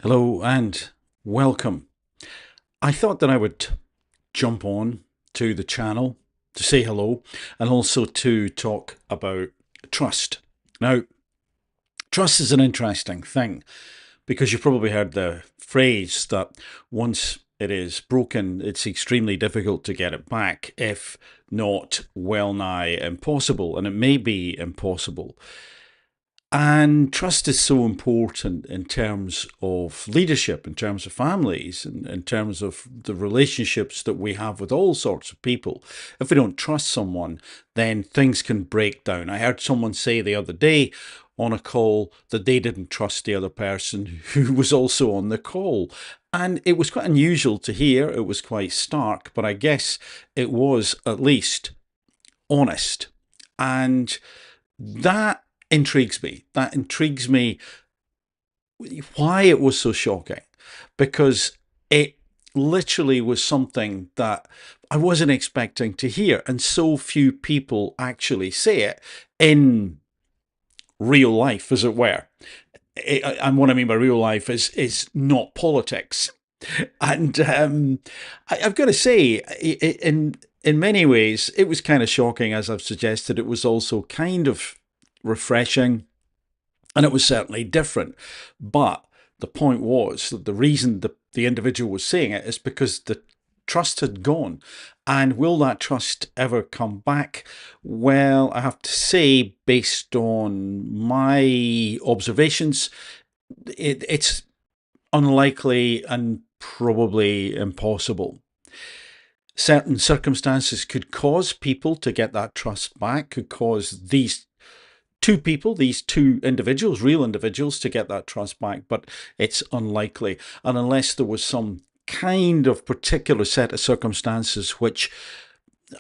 Hello and welcome. I thought that I would jump on to the channel to say hello and also to talk about trust. Now, trust is an interesting thing because you've probably heard the phrase that once it is broken, it's extremely difficult to get it back, if not well nigh impossible. And it may be impossible. And trust is so important in terms of leadership, in terms of families, and in terms of the relationships that we have with all sorts of people. If we don't trust someone, then things can break down. I heard someone say the other day on a call that they didn't trust the other person who was also on the call. And it was quite unusual to hear. It was quite stark, but I guess it was at least honest. And that intrigues me. That intrigues me why it was so shocking, because it literally was something that I wasn't expecting to hear, and so few people actually say it in real life, as it were. And what I mean by real life is not politics. And I've got to say, in many ways, it was kind of shocking, as I've suggested. It was also kind of refreshing, and it was certainly different. But the point was that the reason the individual was saying it is because the trust had gone. And will that trust ever come back? Well, I have to say, based on my observations, it's unlikely and probably impossible. Certain circumstances could cause people to get that trust back, could cause these two individuals, real individuals, to get that trust back, but it's unlikely. And unless there was some kind of particular set of circumstances which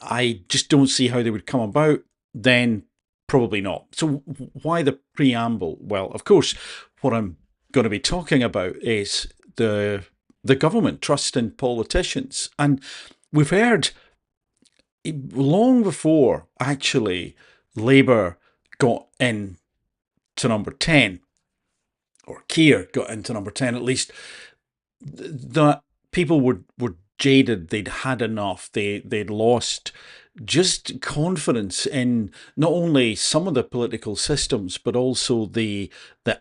I just don't see how they would come about, then probably not. So why the preamble? Well, of course, what I'm going to be talking about is the government trust in politicians. And we've heard long before, actually, Labour got in to number 10, or Keir got into number 10 at least, that people were jaded. They'd had enough. They'd lost just confidence in not only some of the political systems, but also the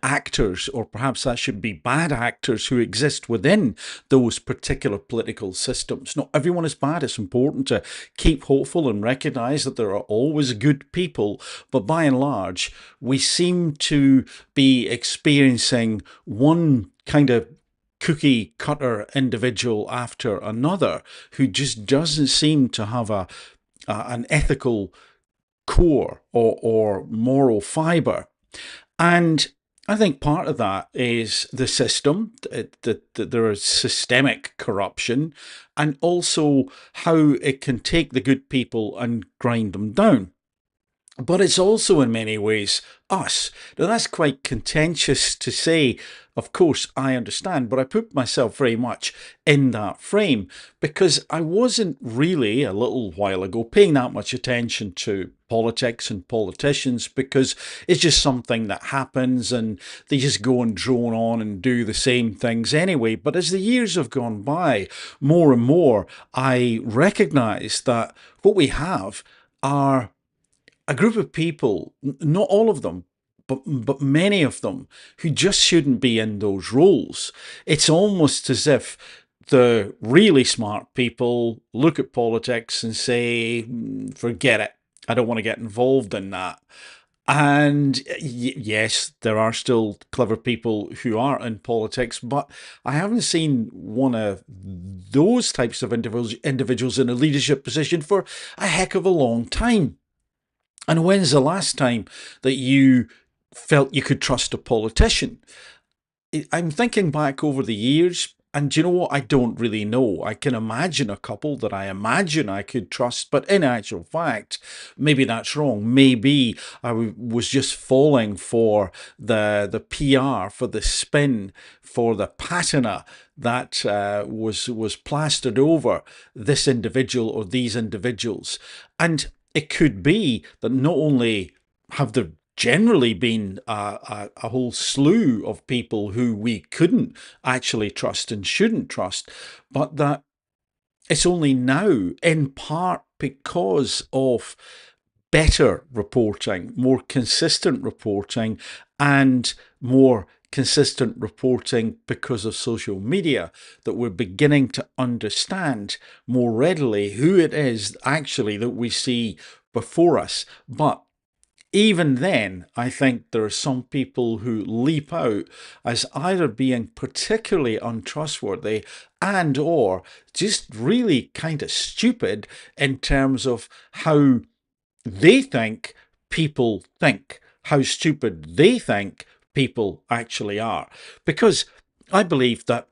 actors, or perhaps that should be bad actors, who exist within those particular political systems. Not everyone is bad. It's important to keep hopeful and recognize that there are always good people, but by and large, we seem to be experiencing one kind of cookie cutter individual after another who just doesn't seem to have an ethical core or moral fiber. And I think part of that is the system, that there is systemic corruption, and also how it can take the good people and grind them down. But it's also in many ways us. Now, that's quite contentious to say. Of course, I understand, but I put myself very much in that frame because I wasn't really, a little while ago, paying that much attention to politics and politicians, because it's just something that happens and they just go and drone on and do the same things anyway. But as the years have gone by, more and more, I recognise that what we have are a group of people, not all of them, but many of them, who just shouldn't be in those roles. It's almost as if the really smart people look at politics and say, forget it. I don't want to get involved in that." And yes, there are still clever people who are in politics, but I haven't seen one of those types of individuals in a leadership position for a heck of a long time. And when's the last time that you felt you could trust a politician? I'm thinking back over the years, and do you know what? I don't really know. I can imagine a couple that I imagine I could trust, but in actual fact, maybe that's wrong. Maybe I was just falling for the PR, for the spin, for the patina that was plastered over this individual or these individuals. And it could be that not only have there generally been a whole slew of people who we couldn't actually trust and shouldn't trust, but that it's only now, in part because of better reporting, more consistent reporting, and more consistent reporting because of social media, that we're beginning to understand more readily who it is actually that we see before us. But even then, I think there are some people who leap out as either being particularly untrustworthy and or just really kind of stupid in terms of how they think, how stupid they think people actually are. Because I believe that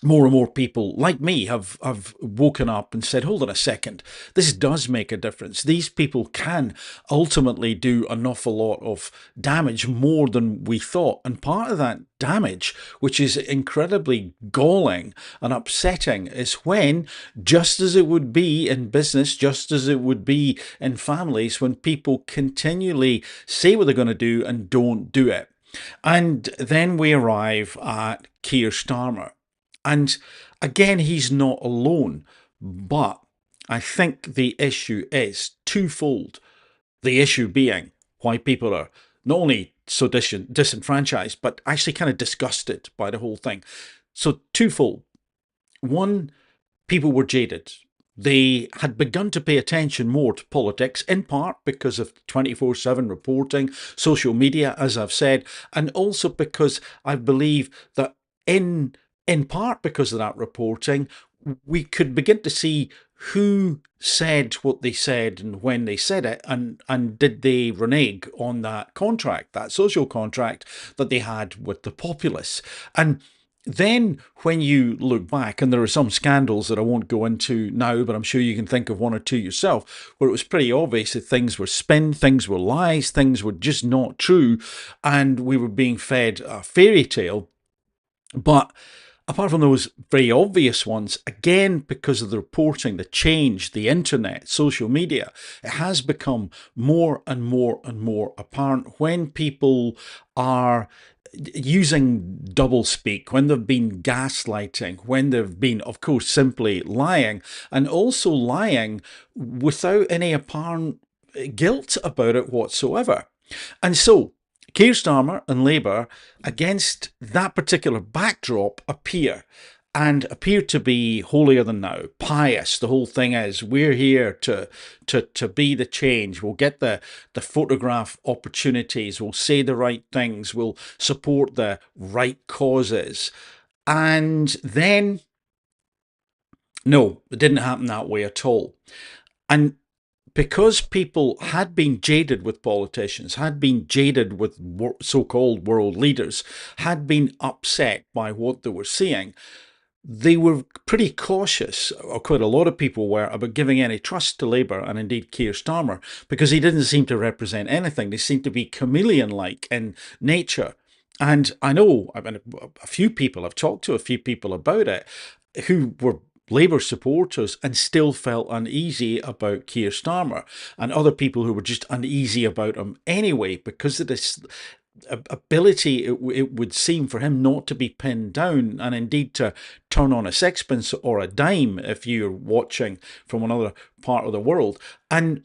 more and more people like me have woken up and said, hold on a second, this does make a difference. These people can ultimately do an awful lot of damage, more than we thought. And part of that damage, which is incredibly galling and upsetting, is when, just as it would be in business, just as it would be in families, when people continually say what they're going to do and don't do it. And then we arrive at Keir Starmer. And again, he's not alone, but I think the issue is twofold. The issue being why people are not only so disenfranchised, but actually kind of disgusted by the whole thing. So twofold. One, people were jaded. They had begun to pay attention more to politics, in part because of 24/7 reporting, social media, as I've said, and also because I believe that in part because of that reporting, we could begin to see who said what they said and when they said it, and did they renege on that contract, that social contract that they had with the populace. And then when you look back, and there are some scandals that I won't go into now, but I'm sure you can think of one or two yourself, where it was pretty obvious that things were spin, things were lies, things were just not true, and we were being fed a fairy tale. But apart from those very obvious ones, again, because of the reporting, the change, the internet, social media, it has become more and more and more apparent when people are using doublespeak, when they've been gaslighting, when they've been, of course, simply lying, and also lying without any apparent guilt about it whatsoever. And so, Keir Starmer and Labour, against that particular backdrop, appear to be holier than thou, pious. The whole thing is, we're here to be the change. We'll get the photograph opportunities. We'll say the right things. We'll support the right causes. And then, no, it didn't happen that way at all. And because people had been jaded with politicians, had been jaded with so-called world leaders, had been upset by what they were seeing, they were pretty cautious, or quite a lot of people were, about giving any trust to Labour and indeed Keir Starmer, because he didn't seem to represent anything. They seemed to be chameleon-like in nature. And I know, I mean, a few people, I've talked to a few people about it, who were Labour supporters and still felt uneasy about Keir Starmer, and other people who were just uneasy about him anyway because of this ability, it would seem, for him not to be pinned down, and indeed to turn on a sixpence or a dime if you're watching from another part of the world. And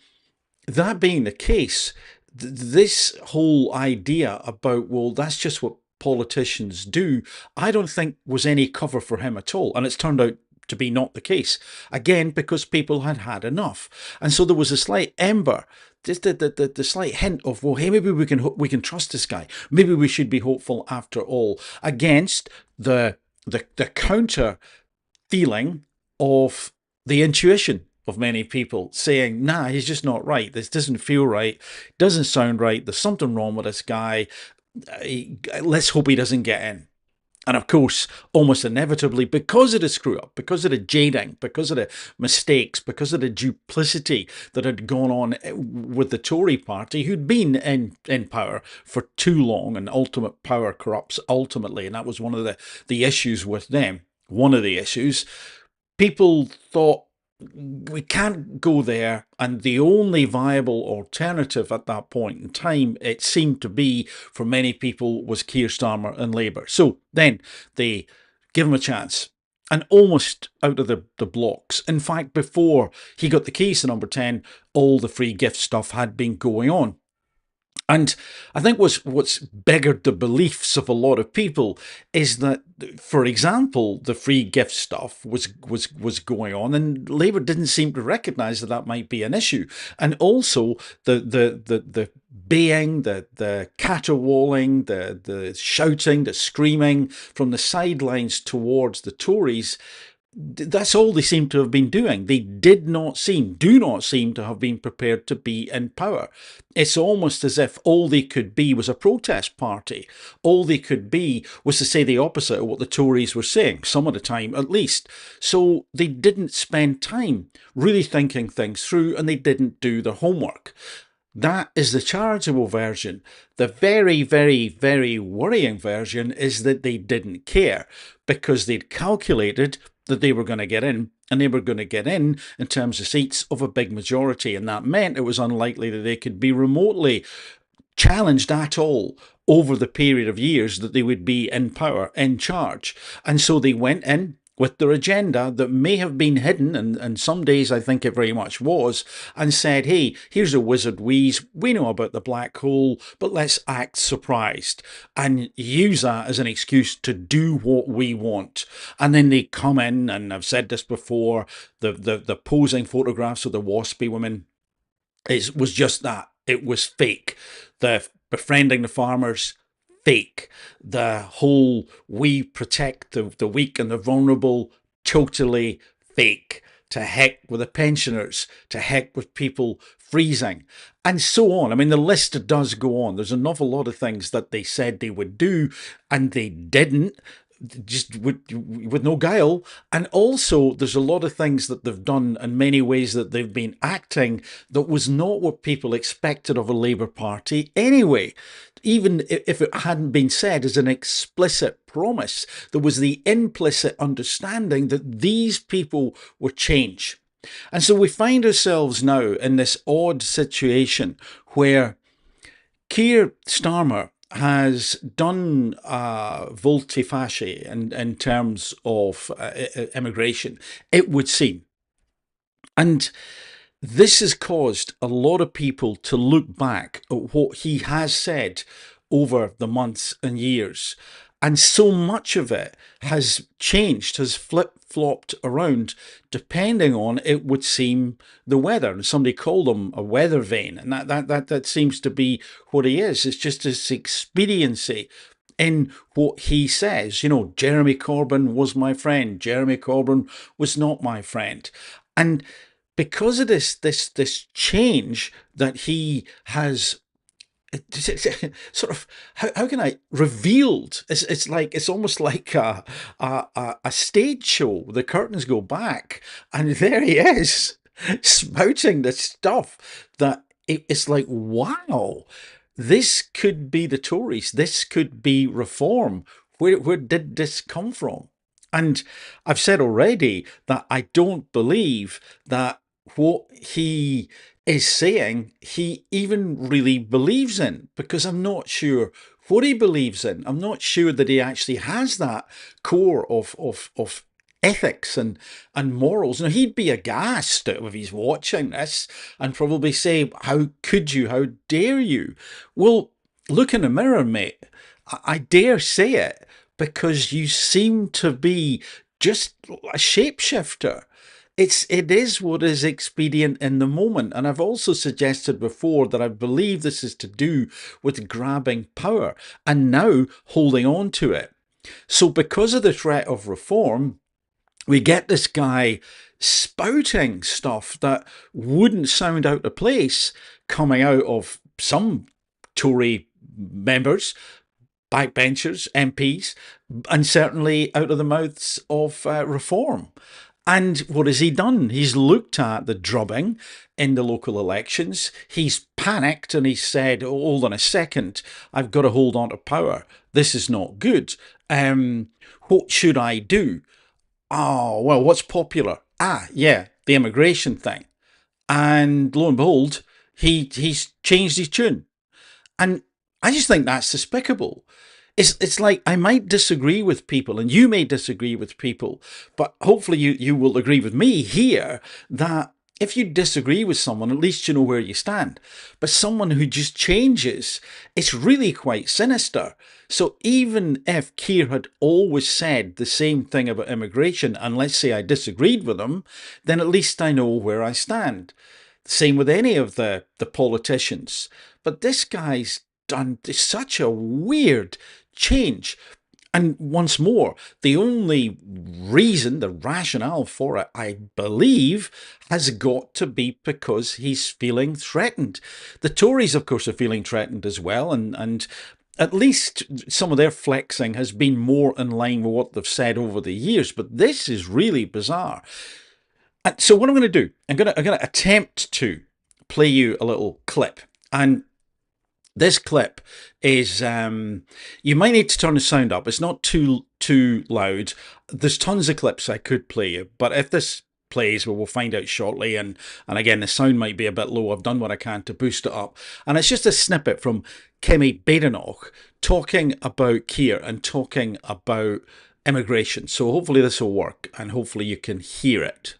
that being the case, this whole idea about, well, that's just what politicians do, I don't think was any cover for him at all. And it's turned out to be not the case, again, because people had had enough. And so there was a slight ember, just the slight hint of, well, hey, maybe we can trust this guy, maybe we should be hopeful after all, against the counter feeling of the intuition of many people saying, nah, he's just not right, this doesn't feel right, doesn't sound right, there's something wrong with this guy, let's hope he doesn't get in. And of course, almost inevitably, because of the screw up, because of the jading, because of the mistakes, because of the duplicity that had gone on with the Tory party, who'd been in power for too long, and ultimate power corrupts ultimately, and that was one of the issues with them. One of the issues, people thought, we can't go there, and the only viable alternative at that point in time, it seemed to be for many people, was Keir Starmer and Labour. So then they give him a chance, and almost out of the blocks. In fact, before he got the keys to number 10, all the free gift stuff had been going on. And I think what's beggared the beliefs of a lot of people is that, for example, the free gift stuff was going on, and Labour didn't seem to recognise that that might be an issue, and also the baying, the caterwauling, the shouting, the screaming from the sidelines towards the Tories. That's all they seem to have been doing. They do not seem to have been prepared to be in power. It's almost as if all they could be was a protest party. All they could be was to say the opposite of what the Tories were saying, some of the time at least. So they didn't spend time really thinking things through, and they didn't do their homework. That is the charitable version. The very, very, very worrying version is that they didn't care, because they'd calculated that they were going to get in, and they were going to get in terms of seats of a big majority, and that meant it was unlikely that they could be remotely challenged at all over the period of years that they would be in power, in charge. And so they went in with their agenda that may have been hidden, and some days I think it very much was, and said, hey, here's a wizard wheeze, we know about the black hole, but let's act surprised and use that as an excuse to do what we want. And then they come in, and I've said this before, the posing photographs of the waspy women, it was just that. It was fake. The befriending the farmers, fake. The whole we protect the weak and the vulnerable, totally fake. To heck with the pensioners, to heck with people freezing, and so on. I mean, the list does go on. There's an awful lot of things that they said they would do, and they didn't, just with no guile. And also there's a lot of things that they've done in many ways that they've been acting that was not what people expected of a Labour Party anyway. Even if it hadn't been said as an explicit promise, there was the implicit understanding that these people would change. And so we find ourselves now in this odd situation where Keir Starmer has done volte-face in terms of immigration, it would seem. And this has caused a lot of people to look back at what he has said over the months and years. And so much of it has changed, has flip-flopped around, depending on, it would seem, the weather. And somebody called him a weather vane, and that seems to be what he is. It's just this expediency in what he says. You know, Jeremy Corbyn was my friend. Jeremy Corbyn was not my friend. And because of this change that he has sort of, how can I, revealed, it's like, it's almost like a stage show. The curtains go back, and there he is spouting the stuff that it's like, wow, this could be the Tories, this could be reform. Where did this come from? And I've said already that I don't believe that what he is saying he even really believes in, because I'm not sure what he believes in. I'm not sure that he actually has that core of ethics and morals. Now, he'd be aghast if he's watching this and probably say, how could you, how dare you? Well, look in the mirror, mate. I dare say it, because you seem to be just a shapeshifter. It is what is expedient in the moment. And I've also suggested before that I believe this is to do with grabbing power and now holding on to it. So because of the threat of reform, we get this guy spouting stuff that wouldn't sound out of place coming out of some Tory members, backbenchers, MPs, and certainly out of the mouths of reform. And what has he done? He's looked at the drubbing in the local elections. He's panicked and he said, oh, hold on a second, I've got to hold on to power. This is not good. What should I do? Oh, well, what's popular? Ah, yeah, the immigration thing. And lo and behold, he's changed his tune. And I just think that's despicable. It's like I might disagree with people, and you may disagree with people, but hopefully you will agree with me here that if you disagree with someone, at least you know where you stand. But someone who just changes, it's really quite sinister. So even if Keir had always said the same thing about immigration, and let's say I disagreed with him, then at least I know where I stand. Same with any of the politicians. But this guy's done such a weird change. And once more, the only reason, the rationale for it, I believe, has got to be because he's feeling threatened. The Tories, of course, are feeling threatened as well, and at least some of their flexing has been more in line with what they've said over the years. But this is really bizarre. And so what I'm going to do, I'm going to attempt to play you a little clip. And this clip is you might need to turn the sound up. It's not too loud. There's tons of clips I could play you, but if this plays, well, we'll find out shortly. And again, the sound might be a bit low. I've done what I can to boost it up. And it's just a snippet from Kemi Badenoch talking about Keir and talking about immigration. So hopefully this will work, and hopefully you can hear it.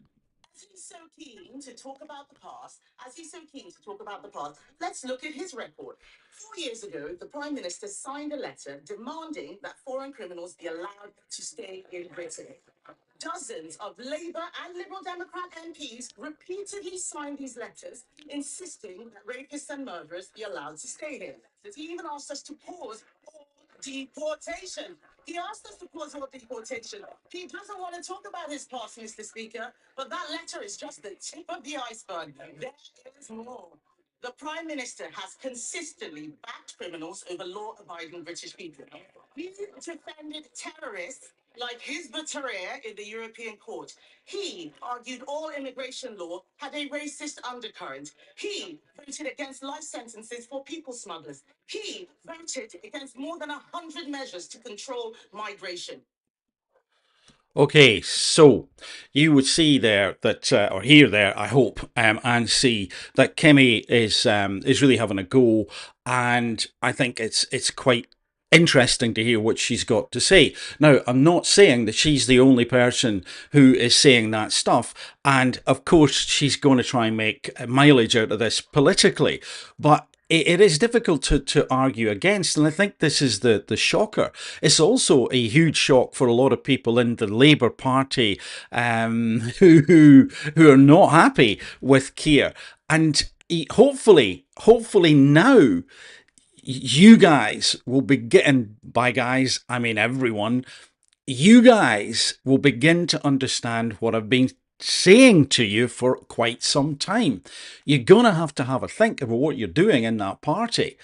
To talk about the past, as he's so keen to talk about the past, let's look at his record. 4 years ago, the Prime Minister signed a letter demanding that foreign criminals be allowed to stay in Britain. Dozens of Labour and Liberal Democrat MPs repeatedly signed these letters, insisting that rapists and murderers be allowed to stay here. He even asked us to pause all deportation. He asked us to pause all deportation. He doesn't want to talk about his past, Mr. Speaker, but that letter is just the tip of the iceberg. There is more. The Prime Minister has consistently backed criminals over law-abiding British people. He defended terrorists like Hizb ut-Tahrir in the European Court. He argued all immigration law had a racist undercurrent. He voted against life sentences for people smugglers. He voted against more than 100 measures to control migration. Okay, so you would see there that, or hear there, I hope, and see that Kemi is really having a go, and I think it's quite interesting to hear what she's got to say. Now, I'm not saying that she's the only person who is saying that stuff, and of course she's going to try and make mileage out of this politically, but it is difficult to argue against, and I think this is the shocker. It's also a huge shock for a lot of people in the Labour Party who are not happy with Keir, and hopefully now you guys will be getting, by guys I mean everyone, you guys will begin to understand what I've been saying to you for quite some time. You're going to have a think about what you're doing in that party,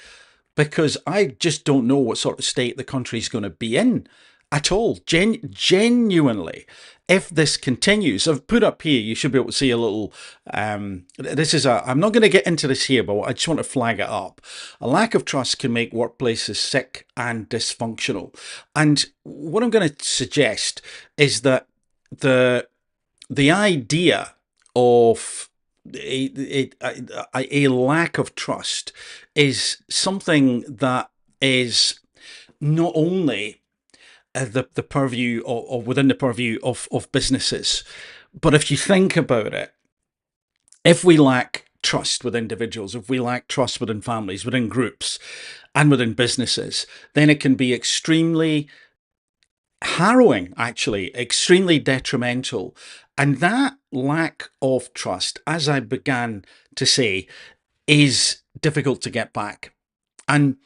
because I just don't know what sort of state the country's going to be in at all. Genuinely, if this continues, I've put up here, you should be able to see a little, this is I'm not going to get into this here, but I just want to flag it up. A lack of trust can make workplaces sick and dysfunctional. And what I'm going to suggest is that the idea of a lack of trust is something that is not only the purview or within the purview of businesses, but if you think about it, if we lack trust with individuals, if we lack trust within families, within groups, and within businesses, then it can be extremely harrowing, actually, extremely detrimental. And that lack of trust, as I began to say, is difficult to get back. And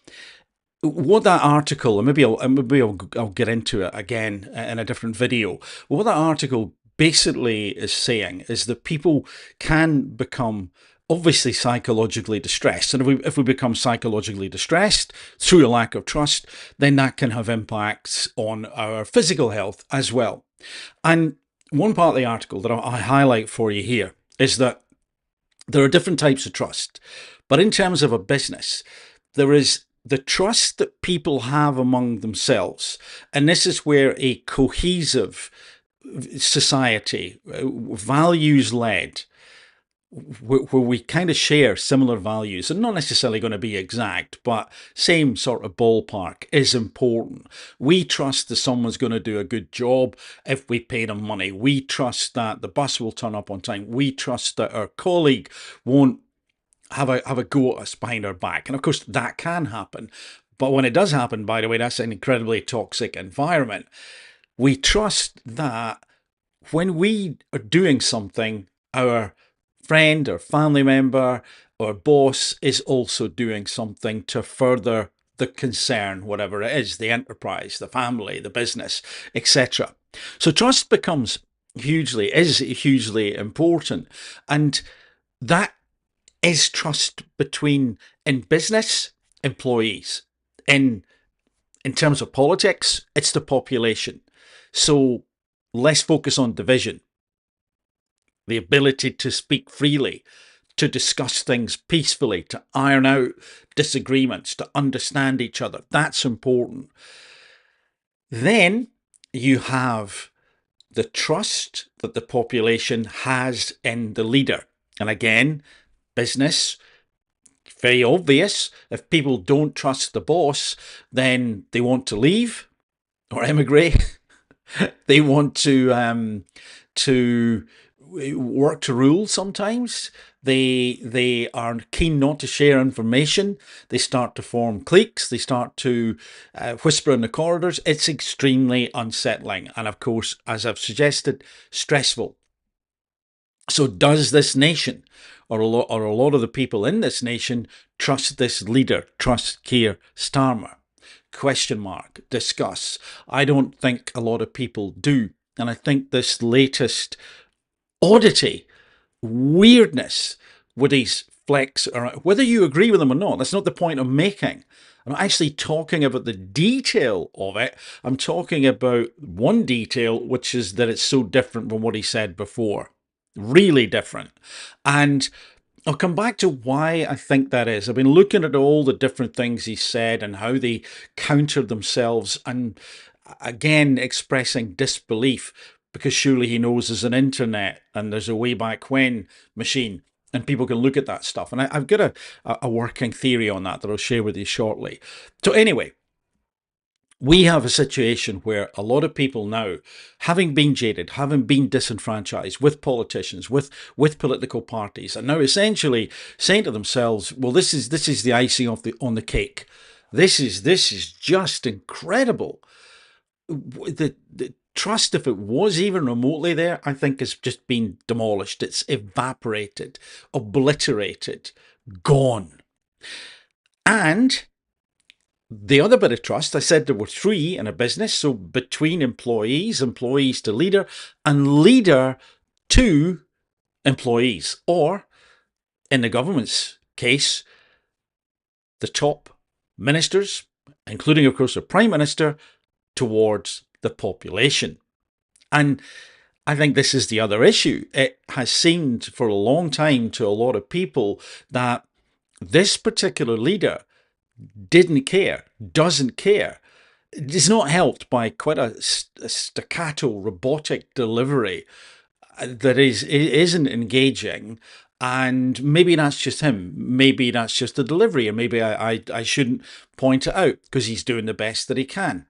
what that article, and I'll get into it again in a different video. What that article basically is saying is that people can become obviously psychologically distressed, and if we become psychologically distressed through a lack of trust, then that can have impacts on our physical health as well. And one part of the article that I highlight for you here is that there are different types of trust, but in terms of a business, there is the trust that people have among themselves, and this is where a cohesive society, values led, where we kind of share similar values and not necessarily going to be exact, but same sort of ballpark is important. We trust that someone's going to do a good job if we pay them money. We trust that the bus will turn up on time. We trust that our colleague won't have a go at us behind our back. And of course, that can happen. But when it does happen, by the way, that's an incredibly toxic environment. We trust that when we are doing something, our friend or family member or boss is also doing something to further the concern, whatever it is, the enterprise, the family, the business, etc. So trust is hugely important. And that is trust between, in business, employees. In terms of politics, it's the population. So let's focus on division, the ability to speak freely, to discuss things peacefully, to iron out disagreements, to understand each other. That's important. Then you have the trust that the population has in the leader. And again, business, very obvious. If people don't trust the boss, then they want to leave or emigrate. They want to work to rule sometimes. They are keen not to share information. They start to form cliques. They start to whisper in the corridors. It's extremely unsettling. And of course, as I've suggested, stressful. So does this nation, or a lot of the people in this nation, trust this leader, trust Keir Starmer? Question mark. Discuss. I don't think a lot of people do. And I think this latest oddity, weirdness with these flex, or whether you agree with them or not, that's not the point I'm making. I'm not actually talking about the detail of it. I'm talking about one detail, which is that it's so different from what he said before. Really different. And I'll come back to why I think that is. I've been looking at all the different things he said and how they countered themselves, and again expressing disbelief, because surely he knows there's an internet and there's a way back when machine and people can look at that stuff. And I've got a working theory on that I'll share with you shortly. So anyway, we have a situation where a lot of people now, having been jaded, having been disenfranchised with politicians, with political parties, are now essentially saying to themselves, well, this is the icing on the cake. This is just incredible. The trust, if it was even remotely there, I think has just been demolished. It's evaporated, obliterated, gone. And the other bit of trust, I said there were three in a business. So between employees, employees to leader, and leader to employees, or in the government's case, the top ministers, including, of course, the Prime Minister, towards the population. And I think this is the other issue. It has seemed for a long time to a lot of people that this particular leader didn't care, doesn't care. It's not helped by quite a staccato, robotic delivery that isn't engaging. And maybe that's just him. Maybe that's just the delivery, and maybe I shouldn't point it out because he's doing the best that he can.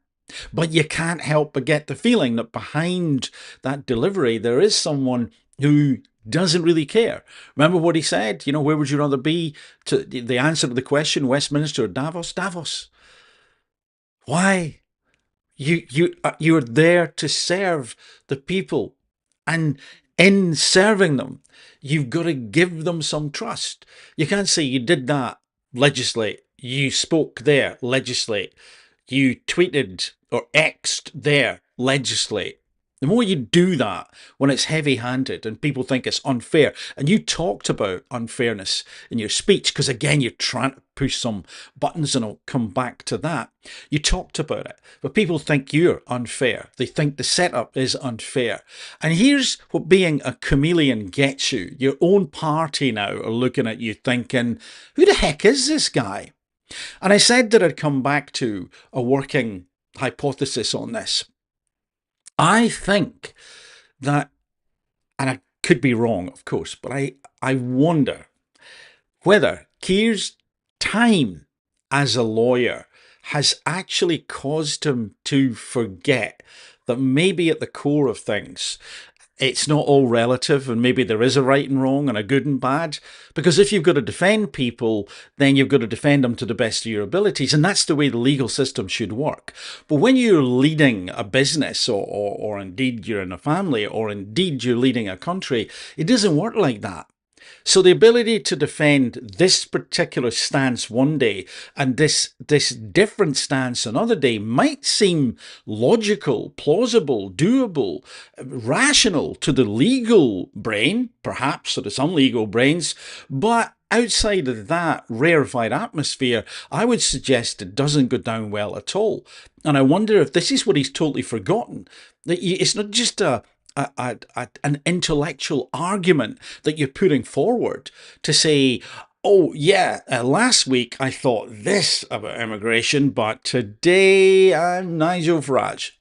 But you can't help but get the feeling that behind that delivery there is someone who doesn't really care. Remember what he said? You know, where would you rather be? To the answer to the question, Westminster or Davos? Davos. Why? You're there to serve the people, and in serving them, you've got to give them some trust. You can't say you did that, legislate. You spoke there, legislate. You tweeted or X'd there, legislate. The more you do that when it's heavy handed and people think it's unfair, and you talked about unfairness in your speech, because again, you're trying to push some buttons and I'll come back to that. You talked about it, but people think you're unfair. They think the setup is unfair. And here's what being a chameleon gets you. Your own party now are looking at you thinking, who the heck is this guy? And I said that I'd come back to a working hypothesis on this. I think that, and I could be wrong, of course, but I wonder whether Keir's time as a lawyer has actually caused him to forget that maybe at the core of things, it's not all relative, and maybe there is a right and wrong and a good and bad. Because if you've got to defend people, then you've got to defend them to the best of your abilities, and that's the way the legal system should work. But when you're leading a business, or indeed you're in a family, or indeed you're leading a country, it doesn't work like that. So the ability to defend this particular stance one day and this different stance another day might seem logical, plausible, doable, rational to the legal brain, perhaps, or to some legal brains, but outside of that rarefied atmosphere, I would suggest it doesn't go down well at all. And I wonder if this is what he's totally forgotten. That it's not just an intellectual argument that you're putting forward to say, oh, yeah, last week I thought this about immigration, but today I'm Nigel Farage.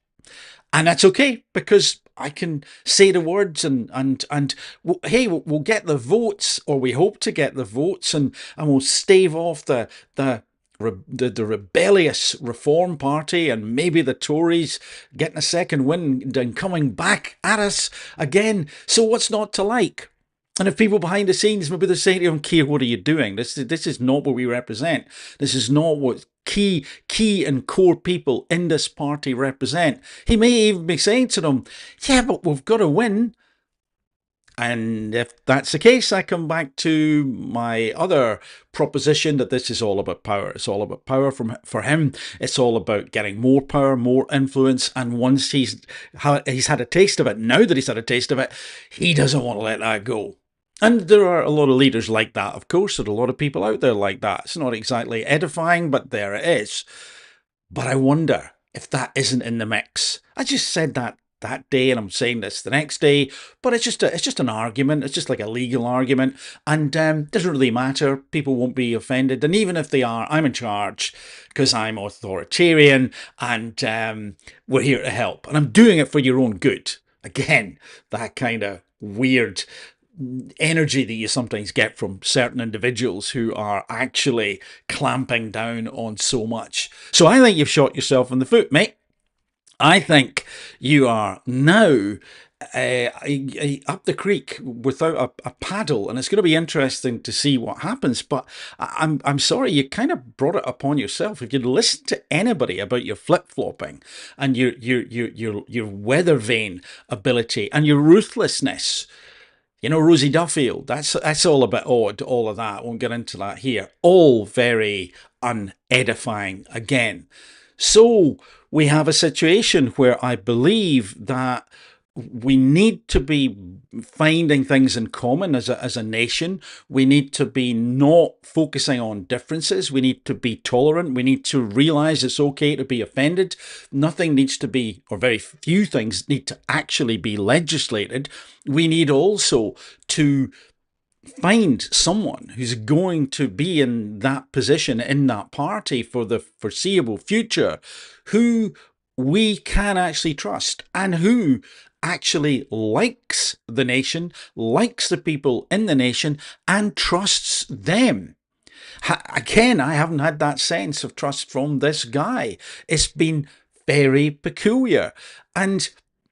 And that's okay, because I can say the words, and hey, we'll get the votes, or we hope to get the votes, and we'll stave off the rebellious Reform Party and maybe the Tories getting a second wind and coming back at us again. So what's not to like? And if people behind the scenes, maybe they're saying to him, Keir, what are you doing? This is not what we represent. This is not what key and core people in this party represent. He may even be saying to them, yeah, but we've got to win. And if that's the case, I come back to my other proposition that this is all about power. It's all about power for him. It's all about getting more power, more influence. And once he's had a taste of it, now that he's had a taste of it, he doesn't want to let that go. And there are a lot of leaders like that, of course. There are a lot of people out there like that. It's not exactly edifying, but there it is. But I wonder if that isn't in the mix. I just said that day, and I'm saying this the next day, but it's just an argument. It's just like a legal argument, and doesn't really matter. People won't be offended, and even if they are, I'm in charge because I'm authoritarian, and we're here to help, and I'm doing it for your own good. Again, that kind of weird energy that you sometimes get from certain individuals who are actually clamping down on so much. So I think you've shot yourself in the foot, mate. I think you are now up the creek without a paddle, and it's going to be interesting to see what happens. But I'm sorry, you kind of brought it upon yourself. If you'd listened to anybody about your flip flopping and your weather vane ability and your ruthlessness, Rosie Duffield, that's all a bit odd, all of that. I won't get into that here. All very unedifying again. So we have a situation where I believe that we need to be finding things in common as a nation. We need to be not focusing on differences. We need to be tolerant. We need to realize it's okay to be offended. Nothing needs to be, or very few things need to actually be legislated. We need also to find someone who's going to be in that position in that party for the foreseeable future, who we can actually trust and who actually likes the nation, likes the people in the nation, and trusts them. Again, I haven't had that sense of trust from this guy. It's been very peculiar. And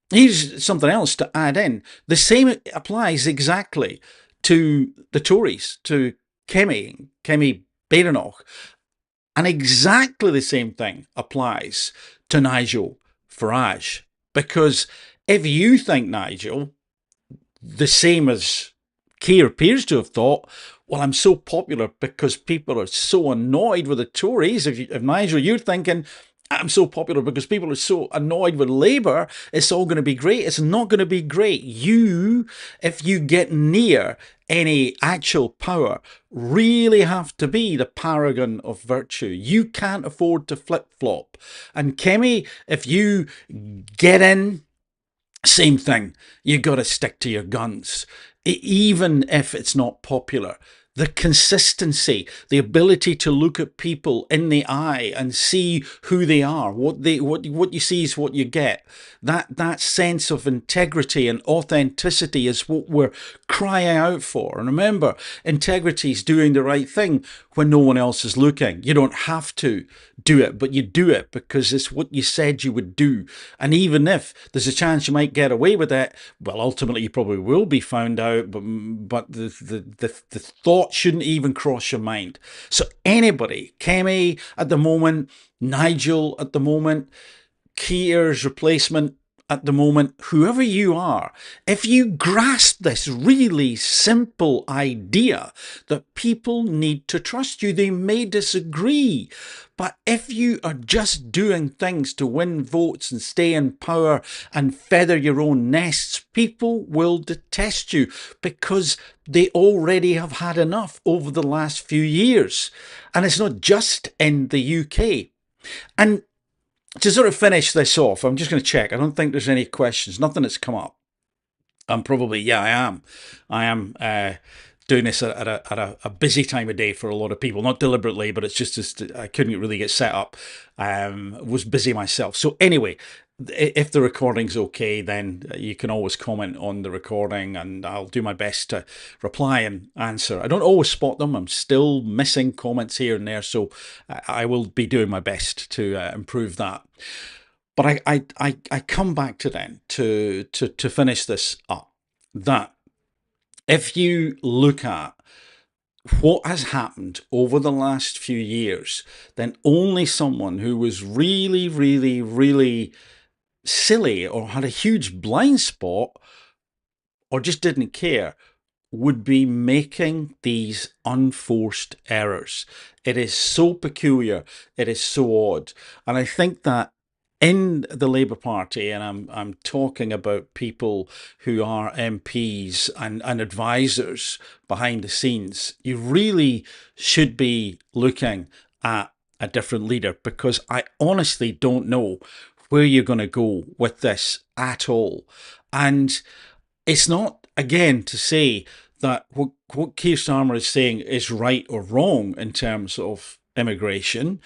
here's something else to add in. The same applies exactly to the Tories, to Kemi Badenoch. And exactly the same thing applies to Nigel Farage. Because if you think, Nigel, the same as Keir appears to have thought, well, I'm so popular because people are so annoyed with the Tories. If Nigel, you're thinking, I'm so popular because people are so annoyed with Labour, it's all going to be great. It's not going to be great. If you get near any actual power, really have to be the paragon of virtue. You can't afford to flip-flop. And Kemi, if you get in, same thing. You got to stick to your guns, even if it's not popular. the consistency, the ability to look at people in the eye and see who they are. What you see is what you get. That sense of integrity and authenticity is what we're crying out for. And remember, integrity is doing the right thing when no one else is looking. You don't have to do it, but you do it because it's what you said you would do. And even if there's a chance you might get away with it, well, ultimately you probably will be found out, but the thought shouldn't even cross your mind. So anybody, Kemi at the moment, Nigel at the moment, Keir's replacement at the moment, whoever you are, if you grasp this really simple idea that people need to trust you, they may disagree. But if you are just doing things to win votes and stay in power and feather your own nests, people will detest you because they already have had enough over the last few years. And it's not just in the UK. And to sort of finish this off, I'm just going to check. I don't think there's any questions, nothing that's come up. I'm probably, yeah, I am. I am doing this at a busy time of day for a lot of people, not deliberately, but it's just I couldn't really get set up. Was busy myself. So anyway, if the recording's okay, then you can always comment on the recording and I'll do my best to reply and answer. I don't always spot them. I'm still missing comments here and there, so I will be doing my best to improve that. But I come back to then to finish this up, that if you look at what has happened over the last few years, then only someone who was really, really, really silly or had a huge blind spot or just didn't care would be making these unforced errors. It is so peculiar. It is so odd. And I think that in the Labour Party, and I'm talking about people who are MPs and advisors behind the scenes, you really should be looking at a different leader, because I honestly don't know where you're going to go with this at all. And it's not, again, to say that what Keir Starmer is saying is right or wrong in terms of immigration.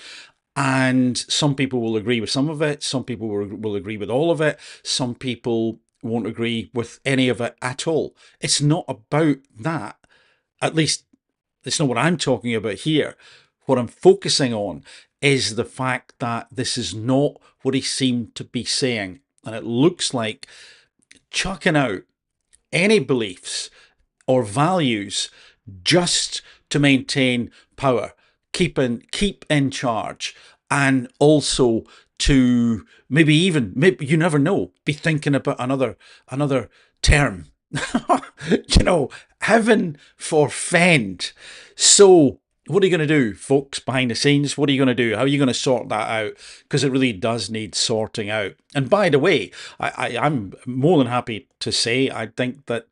And some people will agree with some of it. Some people will agree with all of it. Some people won't agree with any of it at all. It's not about that. At least it's not what I'm talking about here. What I'm focusing on is the fact that this is not what he seemed to be saying. And it looks like chucking out any beliefs or values just to maintain power, keep in charge, and also to maybe you never know, be thinking about another term, heaven forfend. So what are you going to do, folks, behind the scenes? What are you going to do? How are you going to sort that out? Because it really does need sorting out. And by the way, I'm more than happy to say I think that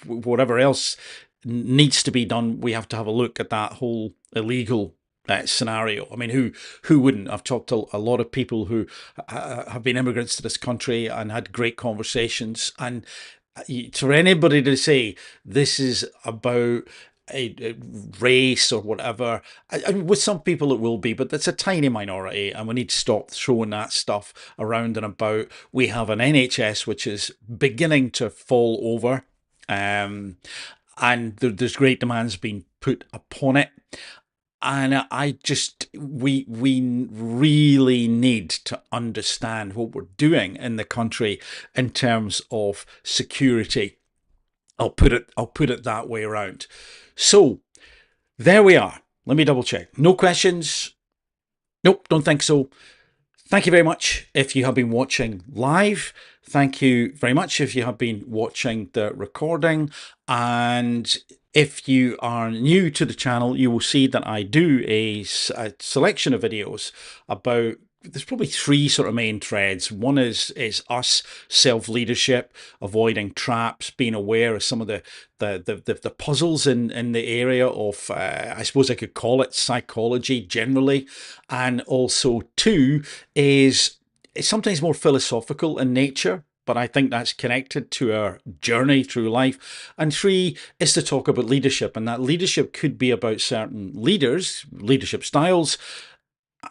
whatever else needs to be done, we have to have a look at that whole illegal scenario. I mean, who wouldn't? I've talked to a lot of people who have been immigrants to this country and had great conversations. And for anybody to say this is about a race or whatever, I mean, with some people it will be, but that's a tiny minority, and we need to stop throwing that stuff around and about. We have an NHS which is beginning to fall over, and there's great demands being put upon it. And we really need to understand what we're doing in the country in terms of security. I'll put it that way around. So there we are. Let me double check. No questions? Nope, don't think so. Thank you very much if you have been watching live. Thank you very much if you have been watching the recording. And if you are new to the channel, you will see that I do a selection of videos about, there's probably three sort of main threads. One is us, self-leadership, avoiding traps, being aware of some of the puzzles in the area of, I suppose I could call it psychology generally. And also two is, it's sometimes more philosophical in nature, but I think that's connected to our journey through life. And three is to talk about leadership, and that leadership could be about certain leaders, leadership styles,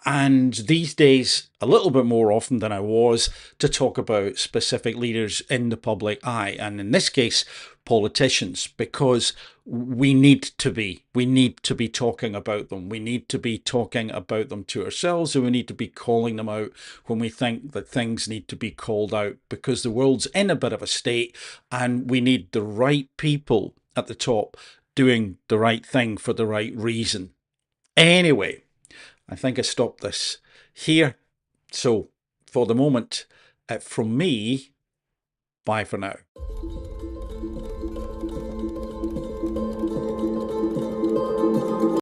and these days, a little bit more often than I was, to talk about specific leaders in the public eye, and in this case, politicians, because we need to be talking about them. We need to be talking about them to ourselves, and we need to be calling them out when we think that things need to be called out, because the world's in a bit of a state, and we need the right people at the top doing the right thing for the right reason. Anyway, I think I stopped this here. So, for the moment, from me, bye for now.